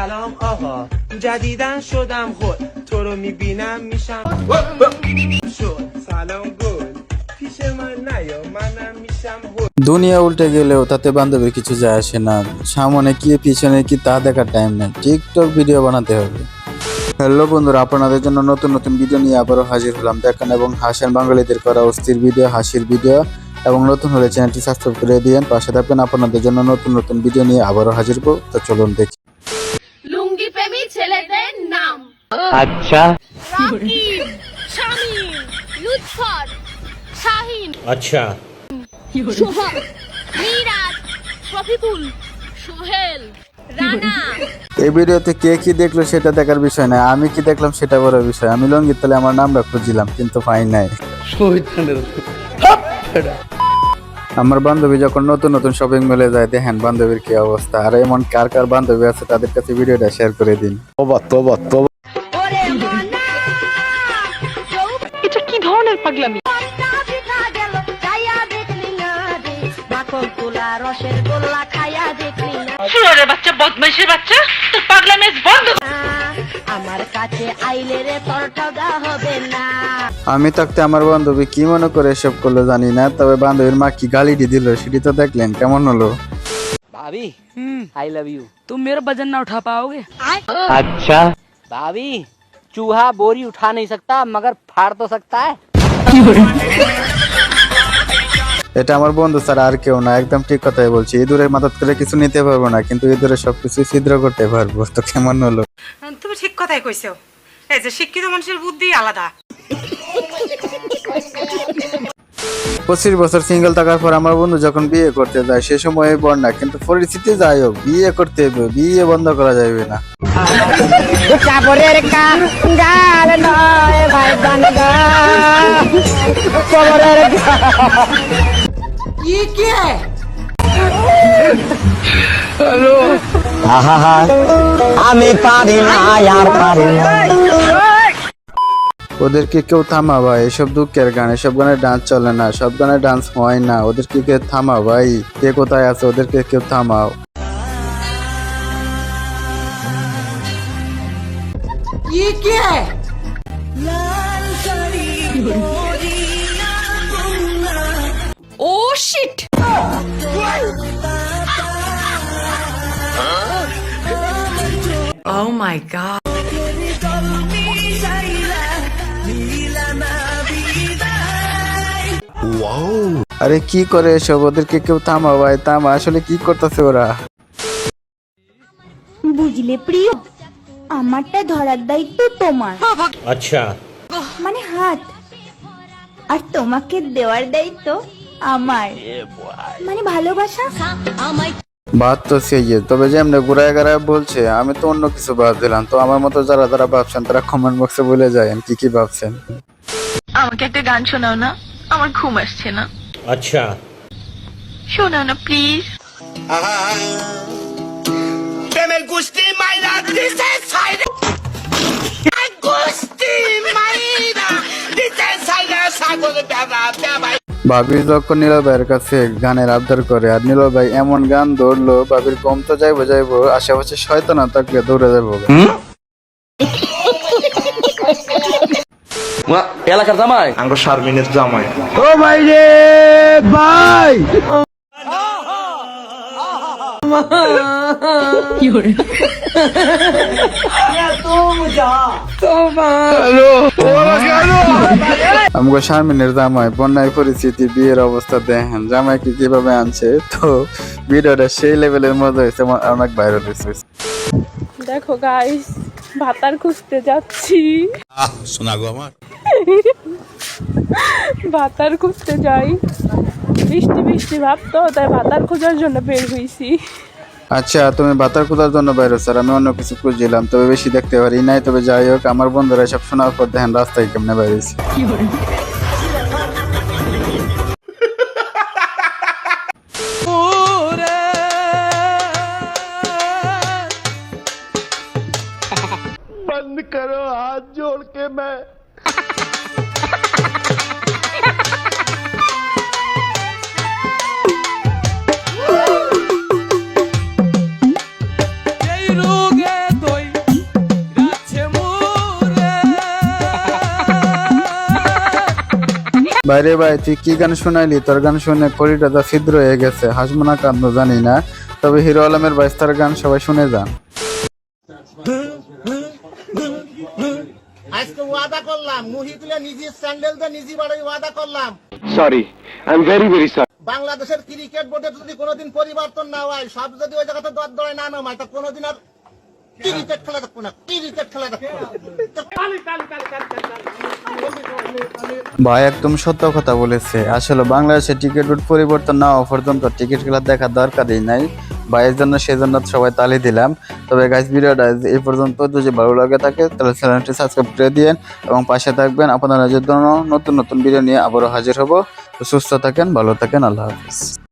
سلام آقا جدیدن شدم خود تو رو میبینم میشم شد سلام گل پیش من نیا منم میشم দুনিয়া উল্টে গেলেও তাতে বান্ধবীর কিছু যায় আসে না। সামনে কি পিছনে কি তা দেখার টাইম নেই, টিকটক ভিডিও বানাতে হবে। হ্যালো বন্ধুরা, আপনাদের জন্য নতুন নতুন ভিডিও নিয়ে আবারও হাজির হলাম। দেখেন এবং হাসেন বাঙালিদের করা অস্থির ভিডিও, হাসির ভিডিও। এবং নতুন হলে চ্যানেলটি সাবস্ক্রাইব করে দিন, পাশে থাকবেন। আপনাদের জন্য নতুন নতুন ভিডিও নিয়ে আবারও হাজির হবো। তো চলুন দেখি। লুঙ্গি প্রেমী ছেলেদের নাম अच्छा রাকিব, শামিম, লুৎফর, শাহিন, अच्छा সোহাগ, মিরাজ, শফিকুল, সোহেল, রানা। এই ভিডিওতে কে কি দেখলো সেটা দেখার বিষয় না, আমি কি দেখলাম সেটা বড় বিষয়। আমি লঙ্গির তলে আমার নামটা খুঁজছিলাম কিন্তু পাই নাই। আমার বান্ধবী যখন নতুন নতুন শপিং মলে যায়, দেখেন বান্ধবীর কি অবস্থা। আর এমন কার কার বান্ধবী আছে তাদের কাছে ভিডিওটা শেয়ার করে দিন। ওরে মানা এটা কি ধরনের পাগলামি? পিঠা গেল খাইয়া দেখলি না রে, মাখন তোলা রসের গোল্লা খাইয়া দেখলি না। শুয়োরের বাচ্চা, বদমাইশের বাচ্চা, তোর পাগলামি বন্ধ কর। আমার কাছে আইলে রে তোর ঠগা হবে না। আমি থাকতে আমার বান্ধবী কি মনে করে এসব করলো জানি না, তবে বান্ধবীর মা কি গালিটি দিল সেটি তো দেখলেন। কেমন হলো? भाभी आई लव यू। तुम मेरा वजन ना उठा पाओगे? अच्छा भाभी चूहा बोरी उठा नहीं सकता मगर फाड़ तो सकता है। এটা আমার বন্ধু ছাড়া আর কেউ না, একদম ঠিক কথাই বলছি। ইঁদুরের মাথাত করে কিছু নিতে পারবো না, কিন্তু ইঁদুরের সবকিছু ছিদ্র করতে পারবো। তো কেমন হলো? তুমি ঠিক কথাই কইছো, এই যে শিক্ষিত মানুষের বুদ্ধি আলাদা। 25 বছর সিঙ্গেল থাকার পর আমার বন্ধু যখন বিয়ে করতে যায় সে সময় বন্যা, কিন্তু পরিস্থিতি যাই হোক বিয়ে করতে হবে, বিয়ে বন্ধ করা যাবে না। আমি পারি না আর পারি না। ওদেরকে কেউ থামা ভাই, এসব দুঃখের গান, এসব গানের ডান্স চলে না, সব গানের ডান্স হয় না। ওদেরকে কেউ থামা ভাই, কে কোথায় আছে ওদেরকে কেউ থামাও। ও শিট! Oh my god! আরে কি করে এসব, ওদেরকে কেউ থামা ভাই, থামা। আসলে কি করতেছে ওরা? বুঝলে প্রিয়, আমারটা ধরার দায়িত্ব তোমার, अच्छा মানে হাত, আর তোমাকে দেওয়ার দায়িত্ব আমার, মানে ভালোবাসা। বাদ তো সেই, তবে যে এমনি ঘুরায় গাড়ায় বলছে, আমি তো অন্য কিছু ভাবছিলাম। তো আমার মতো যারা যারা ভাবছেন তারা কমেন্ট বক্সে বলে যায় কি কি ভাবছেন। আমাকে একটা গান শোনাও না, আমার ঘুম আসছে না। अच्छा শোনাও না প্লিজ। প্রেমের গুষ্টি মাইরা দিছে সাইরে গুষ্টি মাইরা দিছে সাইরে সাগর বেবা বেবা। ভাবি যখন নীলয় ভাইয়ের কাছে গানের আবদার করে, আর নীলয় ভাই এমন গান ধরলো, ভাবির কম তো যাইবো, আশেপাশে শয়তান থাকলে দৌড়ে যাবো। এলাকার জামাই আঙ্গো শারমিনের জামাই। ও ভাই রে ভাই, আমগো শারমিনের জামাই বন্যায় পরিস্থিতি, বিয়ের অবস্থা দেখেন, জামাইকে কিভাবে আনছে। তো ভিডিওটা সেই লেভেলের মজা হয়েছে, অনেক ভাইরাল হয়েছে। দেখো গাইস, ভাতার খুঁজতে যাচ্ছি। শোনা গো আমার, ভাতার খুঁজতে যাই, বৃষ্টি বৃষ্টি ভাব তো, তাই ভাতার খোঁজার জন্য বের হইছি। আচ্ছা, তুমি ভাতার খোঁজার জন্য বাইরে, স্যার আমি অন্য কিছু খুঁজছিলাম, তবে বেশি দেখতে পারি নাই। তবে যাই হোক, আমার বন্ধুরা সব শোনার পর দেখেন রাস্তায় কেমনে বাইরেছি। बंद करो हाथ जोड़ के मैं এই রোগে বাইরে ভাই তুই কি গান শোনাইলি? তোর গান শুনে কলিটা যা ছিদ্র হয়ে গেছে, হাসবো না কাঁদবো জানি না, তবে হিরো আলমের বাইস্তার গান সবাই শুনে যান। আজকে ওয়াদা করলাম মুহিতুলে নিজে স্যান্ডেল দিয়ে নিজে বাড়াই ওয়াদা করলাম। Sorry, I am very very sorry. বাংলাদেশের ক্রিকেট বোর্ডে যদি কোনোদিন পরিবর্তন না হয়, সব যদি ওই জায়গাতে দর দরে না নামায়, তা কোনোদিন আর ক্রিকেট খেলা দেখবো না, ক্রিকেট খেলা দেখবো না। ভাই একদম সত্য কথা বলেছে। আসলে বাংলাদেশে টিকিট বোর্ড পরিবর্তন না হওয়া পর্যন্ত টিকিট খেলা দেখার দরকারই নাই। ভাইয়ের জন্য সেজন্য সবাই তালি দিলাম। তবে গাইস ভিডিওটা এই পর্যন্ত, যদি ভালো লাগে থাকে তাহলে চ্যানেলটি সাবস্ক্রাইব করে দিয়েন এবং পাশে থাকবেন। আপনাদের জন্য নতুন নতুন ভিডিও নিয়ে আবারও হাজির হব। তো সুস্থ থাকেন, ভালো থাকেন, আল্লাহ হাফিজ।